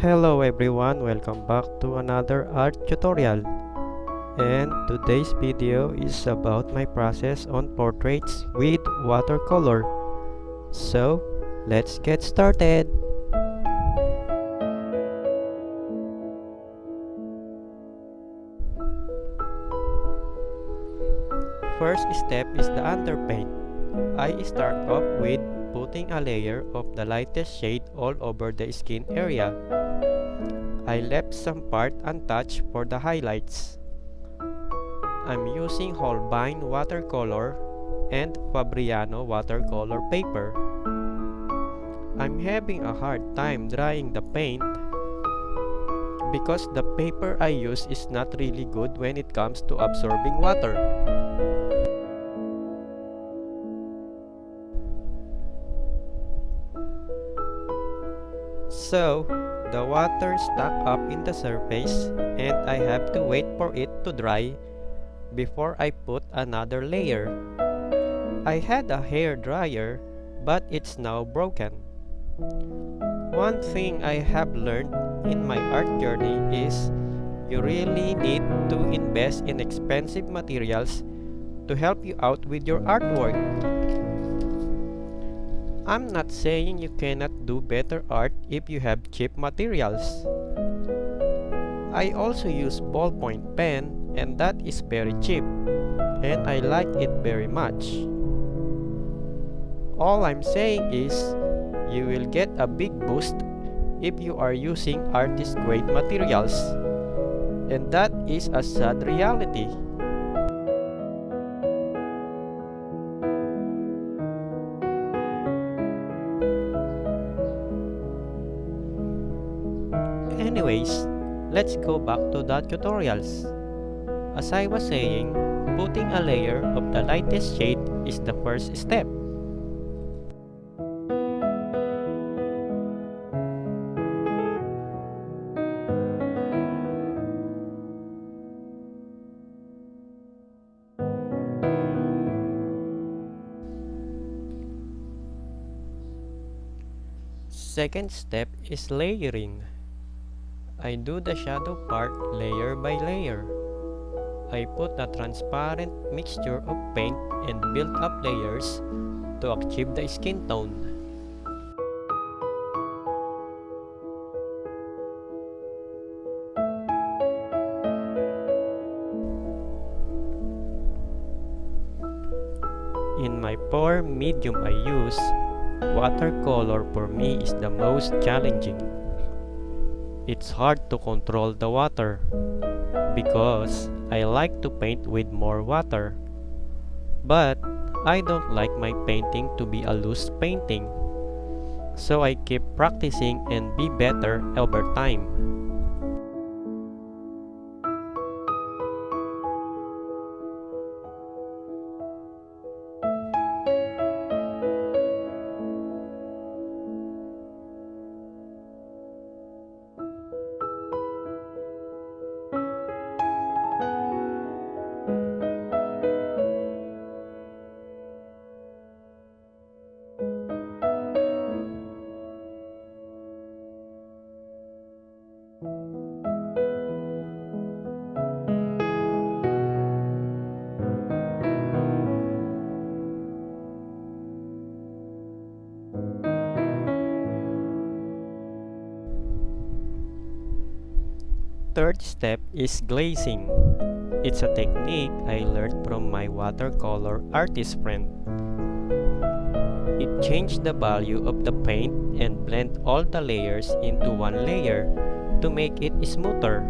Hello everyone, welcome back to another art tutorial. And today's video is about my process on portraits with watercolor. So, let's get started. First step is the underpaint. I start off with putting a layer of the lightest shade all over the skin area. I left some part untouched for the highlights. I'm using Holbein watercolor and Fabriano watercolor paper. I'm having a hard time drying the paint because the paper I use is not really good when it comes to absorbing water. So, the water stuck up in the surface and I have to wait for it to dry before I put another layer. I had a hair dryer, but it's now broken. One thing I have learned in my art journey is you really need to invest in expensive materials to help you out with your artwork. I'm not saying you cannot do better art if you have cheap materials. I also use ballpoint pen and that is very cheap and I like it very much. All I'm saying is you will get a big boost if you are using artist grade materials, and that is a sad reality. Anyways, let's go back to the tutorials. As I was saying, putting a layer of the lightest shade is the first step. Second step is layering. I do the shadow part layer by layer. I put a transparent mixture of paint and build up layers to achieve the skin tone. In my poor medium I use, watercolor for me is the most challenging. It's hard to control the water because I like to paint with more water. But I don't like my painting to be a loose painting. So I keep practicing and be better over time. Third step is glazing. It's a technique I learned from my watercolor artist friend. It changed the value of the paint and blend all the layers into one layer to make it smoother.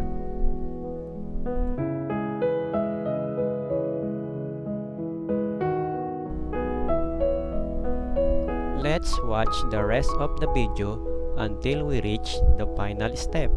Let's watch the rest of the video until we reach the final step.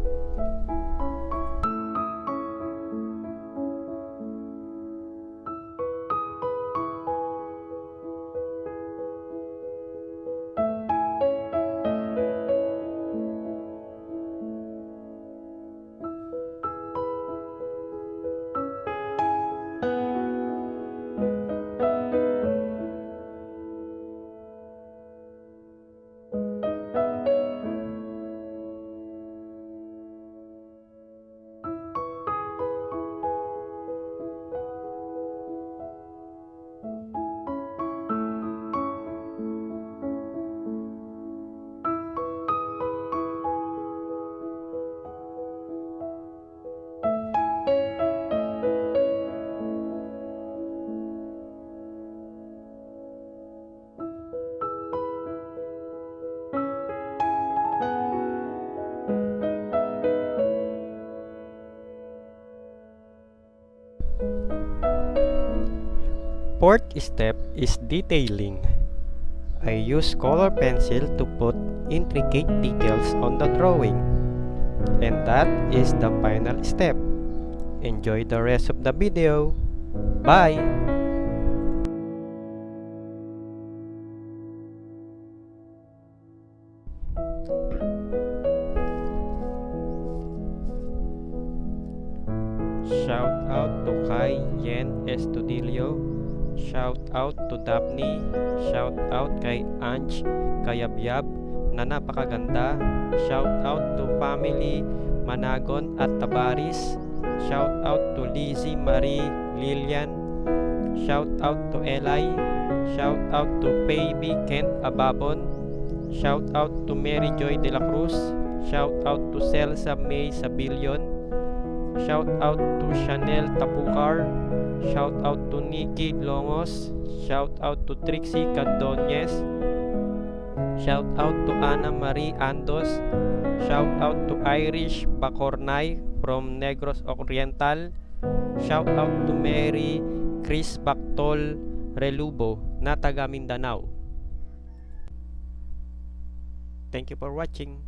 fourth step is detailing. I use color pencil to put intricate details on the drawing. And that is the final step. Enjoy the rest of the video. Bye! Shout out to kay Yen Estudillo. Shout out to Daphne. Shout out kay Ange Kayabyab na napakaganda. Shout out to family Managon at Tabaris. Shout out to Lizzie Marie Lilian. Shout out to Eli. Shout out to Baby Kent Ababon. Shout out to Mary Joy De La Cruz. Shout out to Celsa May Sabilion. Shout out to Chanel Tapukar. Shout out to Nikki Longos. Shout out to Trixie Candonyes. Shout out to Ana Marie Andos. Shout out to Irish Bacornay from Negros Oriental. Shout out to Mary Chris Bactol Relubo na taga Mindanao. Thank you for watching.